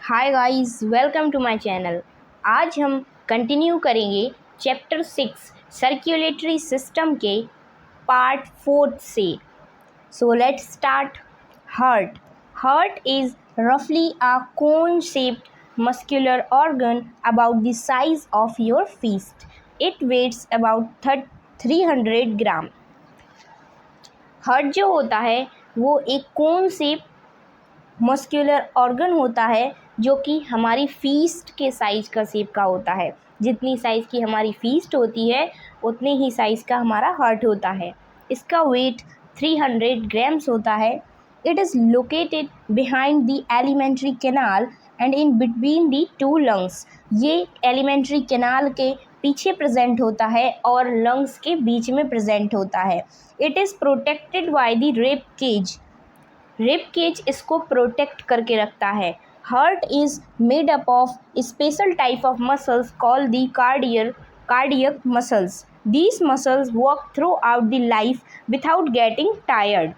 Hi guys, welcome to my channel. आज हम continue करेंगे चैप्टर 6 सर्कुलेटरी सिस्टम के पार्ट 4 से। So let's start. Heart is रफली a cone shaped muscular organ about the size of your fist. It weighs about 300 gram. Heart जो होता है वो एक कोन शेप मस्कुलर ऑर्गन होता है जो कि हमारी फीस्ट के साइज का शेप का होता है। जितनी साइज़ की हमारी फीस्ट होती है उतने ही साइज़ का हमारा हार्ट होता है। इसका वेट 300 ग्राम्स होता है। It is located behind the alimentary canal and in between the two lungs. ये एलिमेंट्री कैनाल के पीछे प्रेजेंट होता है और लंग्स के बीच में प्रेजेंट होता है। It is protected by the rib cage इसको प्रोटेक्ट करके रखता है। Heart is made up of special type of muscles called the cardiac muscles. These muscles work throughout the life without getting tired.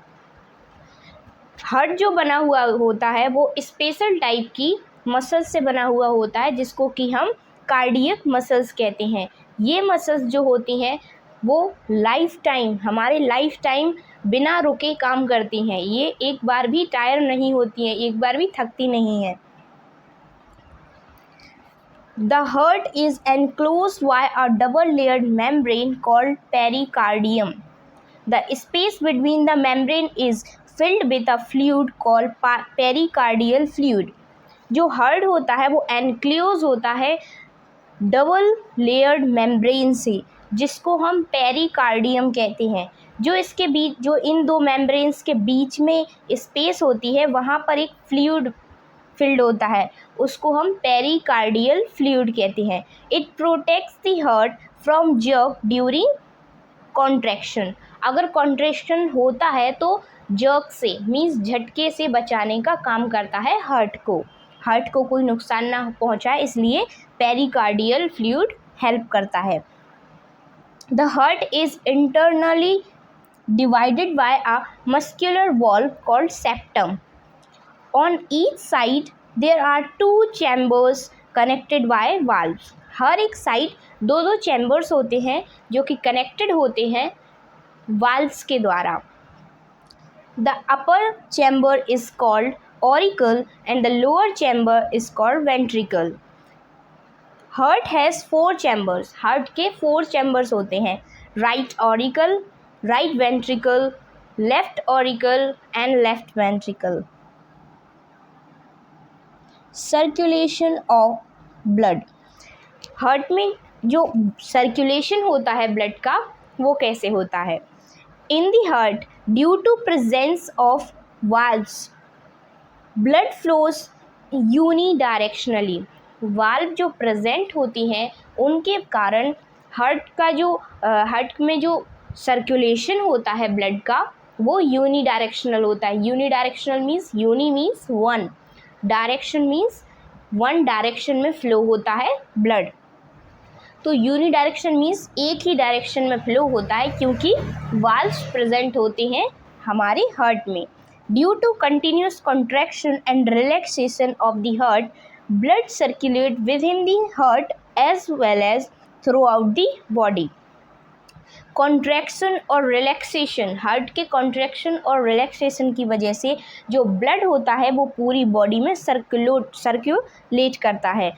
Heart जो बना हुआ होता है वो स्पेशल टाइप की मसल्स से बना हुआ होता है जिसको कि हम कार्डियक मसल्स कहते हैं। ये मसल्स जो होती हैं वो हमारे लाइफ टाइम बिना रुके काम करती हैं। ये एक बार भी टायर नहीं होती हैं, एक बार भी थकती नहीं है। The heart is enclosed by a double-layered membrane called pericardium. The space between the membrane is filled with a fluid called pericardial fluid. जो हार्ट होता है वो एनक्लोज होता है डबल लेयर्ड मेम्ब्रेन से, जिसको हम पेरिकार्डियम कहते हैं। जो इन दो मेम्ब्रेन्स के बीच में स्पेस होती है वहाँ पर एक फ्लूइड फिल्ड होता है, उसको हम पेरिकार्डियल फ्लूइड कहते हैं। It protects the heart from jerk during contraction. अगर कॉन्ट्रैक्शन होता है तो जर्क से मीन्स झटके से बचाने का काम करता है हार्ट को कोई नुकसान ना पहुंचाए, इसलिए पेरिकार्डियल फ्लूइड हेल्प करता है। The heart is internally divided by a muscular wall called septum. On each side there are two chambers connected by valves. हर एक साइड दो चैम्बर्स होते हैं जो कि कनेक्टेड होते हैं वाल्व्स के द्वारा। The upper chamber is called auricle and the lower chamber is called ventricle. Heart has 4 chambers. Heart के 4 chambers होते हैं। Right auricle, right ventricle, left auricle and left ventricle. Circulation of blood. Heart में जो circulation होता है blood का वो कैसे होता है? In the heart due to presence of valves blood flows unidirectionally. Valve जो प्रेजेंट होती हैं उनके कारण हार्ट में जो सर्कुलेशन होता है ब्लड का वो यूनिडायरेक्शनल होता है। Unidirectional means uni means one, direction means one direction में फ्लो होता है ब्लड। तो यूनिडायरेक्शन मीन्स एक ही डायरेक्शन में फ्लो होता है क्योंकि वाल्व्स प्रेजेंट होते हैं हमारे हार्ट में। Due to continuous contraction and relaxation of the heart blood circulate within the heart as well as throughout the body. Contraction और रिलैक्सेशन, हार्ट के कॉन्ट्रैक्शन और रिलैक्सेशन की वजह से जो ब्लड होता है वो पूरी बॉडी में सर्कुलेट करता है।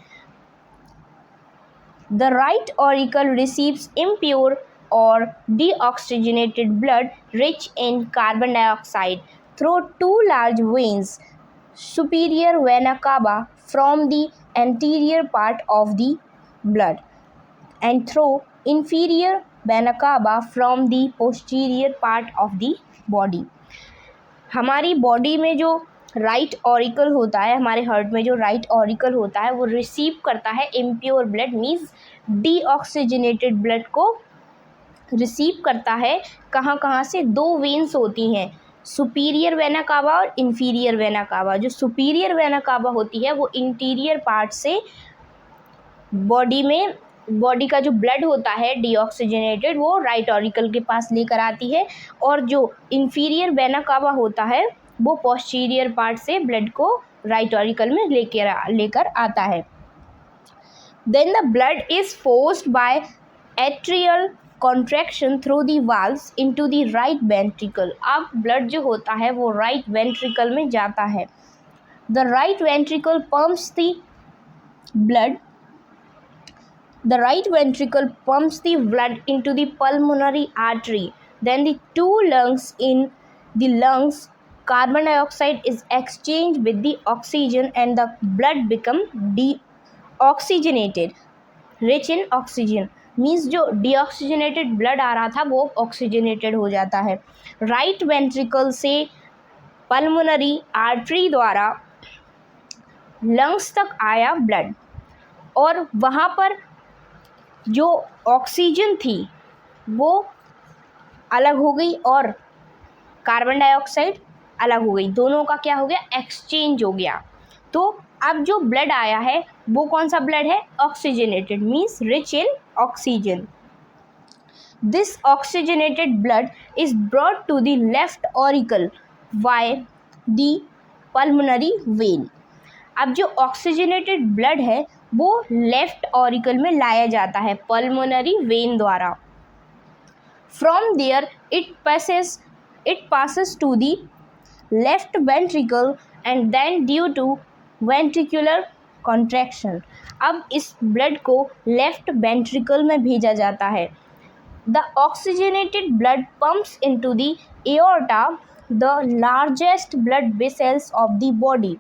The right auricle receives impure और deoxygenated blood rich in carbon dioxide through 2 large veins, superior vena cava from the anterior part of the blood and through inferior vena cava from the posterior part of the body. हमारी body में जो right auricle होता है, हमारे heart में जो right auricle होता है वो रिसीव करता है impure blood means deoxygenated blood को रिसीव करता है। कहाँ से? 2 वेन्स होती हैं, सुपीरियर वेना कावा और इन्फीरियर वेना कावा। जो सुपीरियर वेना कावा होती है वो इंटीरियर पार्ट से बॉडी का जो ब्लड होता है डीऑक्सीजनेटेड वो राइट ऑरिकल के पास लेकर आती है, और जो इन्फीरियर वेना कावा होता है वो पोस्टीरियर पार्ट से ब्लड को राइट ऑरिकल में लेकर आता है। Then the blood is forced by atrial contraction through the valves into the right ventricle. अब ब्लड जो होता है वो राइट वेंट्रिकल में जाता है। The right ventricle pumps the blood The right ventricle pumps the blood into the pulmonary artery. Then the two lungs in the lungs, carbon dioxide is exchanged with the oxygen and the blood become deoxygenated, rich in oxygen. Means जो deoxygenated blood आ रहा था वो oxygenated हो जाता है। Right ventricle से pulmonary artery द्वारा lungs तक आया ब्लड, और वहाँ पर जो ऑक्सीजन थी वो अलग हो गई और कार्बन डाइऑक्साइड अलग हो गई। दोनों का क्या हो गया, एक्सचेंज हो गया। तो अब जो ब्लड आया है वो कौन सा ब्लड है, oxygenated, means rich in oxygen. This oxygenated blood is brought to the left auricle by the pulmonary vein. अब जो ऑक्सीजनेटेड ब्लड है वो लेफ्ट ऑरिकल में लाया जाता है पल्मोनरी वेन द्वारा। From there it passes to the left ventricle and then due to ventricular contraction. अब इस ब्लड को लेफ्ट वेंट्रिकल में भेजा जाता है। The oxygenated blood pumps into the aorta, the largest blood vessels of the body.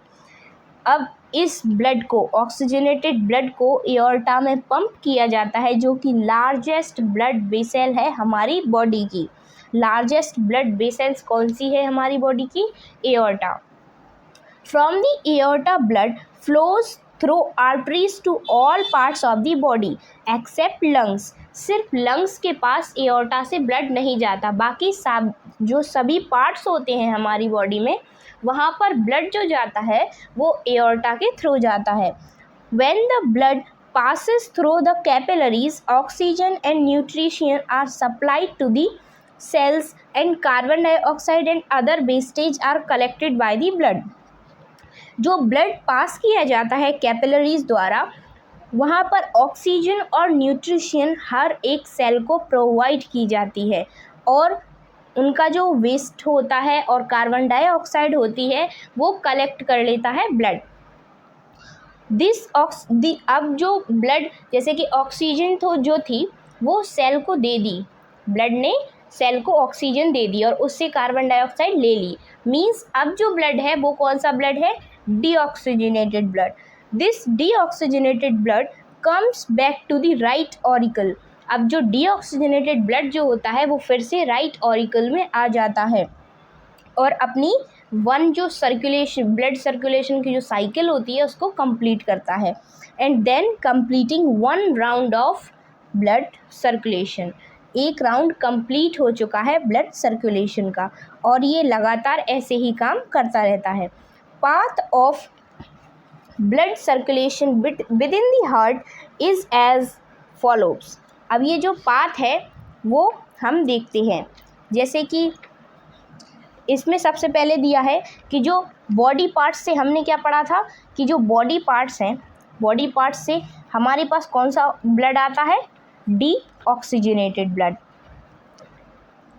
अब इस blood को, ऑक्सीजनेटेड ब्लड को एओर्टा में पंप किया जाता है, जो कि लार्जेस्ट ब्लड वेसल है हमारी बॉडी की। लार्जेस्ट ब्लड वेसल्स कौन सी है हमारी बॉडी की, aorta. From the aorta blood flows through arteries to all parts of the body except lungs. सिर्फ लंग्स के पास एओर्टा से ब्लड नहीं जाता, बाकी सब जो सभी पार्ट्स होते हैं हमारी बॉडी में वहाँ पर ब्लड जो जाता है वो एओर्टा के थ्रू जाता है। When the blood passes through the capillaries, oxygen and nutrition are supplied to the cells and carbon dioxide and other wastage are collected by the blood. जो ब्लड पास किया जाता है कैपिलरीज द्वारा, वहाँ पर ऑक्सीजन और न्यूट्रिशन हर एक cell को प्रोवाइड की जाती है, और उनका जो वेस्ट होता है और कार्बन डाइऑक्साइड होती है वो कलेक्ट कर लेता है ब्लड। अब जो ब्लड, जैसे कि ऑक्सीजन तो जो थी वो सेल को दे दी, ब्लड ने सेल को ऑक्सीजन दे दी और उससे कार्बन डाइऑक्साइड ले ली। मीन्स अब जो ब्लड है वो कौन सा ब्लड है, deoxygenated blood. This deoxygenated blood comes back to the right auricle. अब जो डीऑक्सीजनेटेड ब्लड जो होता है वो फिर से राइट ऑरिकल में आ जाता है और अपनी जो सर्कुलेशन, ब्लड सर्कुलेशन की जो साइकिल होती है उसको कंप्लीट करता है। And then completing 1 round of blood circulation. एक राउंड कंप्लीट हो चुका है ब्लड सर्कुलेशन का, और ये लगातार ऐसे ही काम करता रहता है। Path of blood circulation within the heart is as follows. अब ये जो पाथ है वो हम देखते हैं, जैसे कि इसमें सबसे पहले दिया है कि जो बॉडी पार्ट्स से हमने क्या पढ़ा था कि जो बॉडी पार्ट्स हैं, बॉडी पार्ट्स से हमारे पास कौन सा ब्लड आता है, डीऑक्सीजनेटेड ब्लड।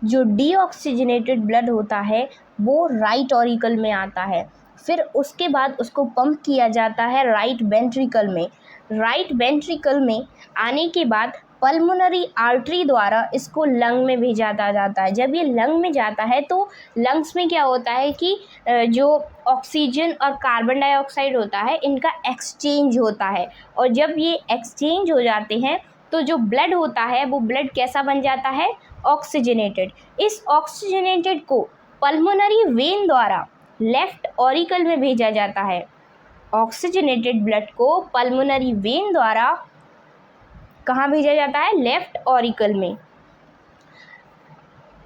जो डीऑक्सीजनेटेड ब्लड होता है वो राइट ऑरिकल में आता है, फिर उसके बाद उसको पंप किया जाता है राइट वेंट्रिकल में। राइट वेंट्रिकल में आने के बाद पल्मोनरी आर्टरी द्वारा इसको लंग में भेजा जाता है। जब ये लंग में जाता है तो लंग्स में क्या होता है कि जो ऑक्सीजन और कार्बन डाइऑक्साइड होता है इनका एक्सचेंज होता है, और जब ये एक्सचेंज हो जाते हैं तो जो ब्लड होता है वो ब्लड कैसा बन जाता है, ऑक्सीजनेटेड। इस ऑक्सीजनेटेड को पल्मोनरी वेन द्वारा लेफ्ट ऑरिकल में भेजा जाता है। ऑक्सीजनेटेड ब्लड को पल्मोनरी वेन द्वारा कहाँ भेजा जाता है, लेफ्ट ऑरिकल में।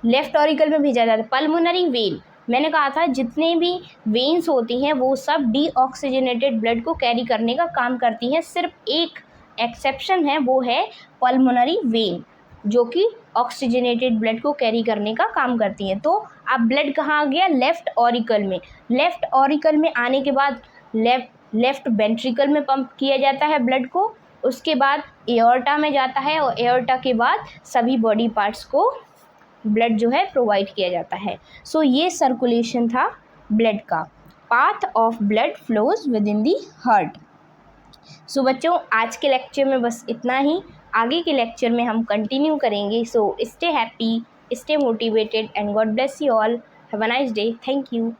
लेफ्ट ऑरिकल में भेजा जाता है पल्मोनरी वेन। मैंने कहा था जितने भी वेन्स होती हैं वो सब डीऑक्सीजनेटेड ब्लड को कैरी करने का काम करती हैं, सिर्फ एक एक्सेप्शन है, वो है पल्मोनरी वेन। जो कि ऑक्सीजनेटेड ब्लड को कैरी करने का काम करती हैं। तो अब ब्लड कहाँ आ गया, लेफ़्ट ऑरिकल में। लेफ़्ट ऑरिकल में आने के बाद लेफ़्ट वेंट्रिकल में पंप किया जाता है ब्लड को, उसके बाद एओर्टा में जाता है और एओर्टा के बाद सभी बॉडी पार्ट्स को ब्लड जो है प्रोवाइड किया जाता है। सो ये सर्कुलेशन था ब्लड का। Path of blood flows within the heart. So बच्चों, आज के लेक्चर में बस इतना ही। आगे के लेक्चर में हम कंटिन्यू करेंगे। So stay happy, stay motivated and God bless you all. Have a nice day. Thank you.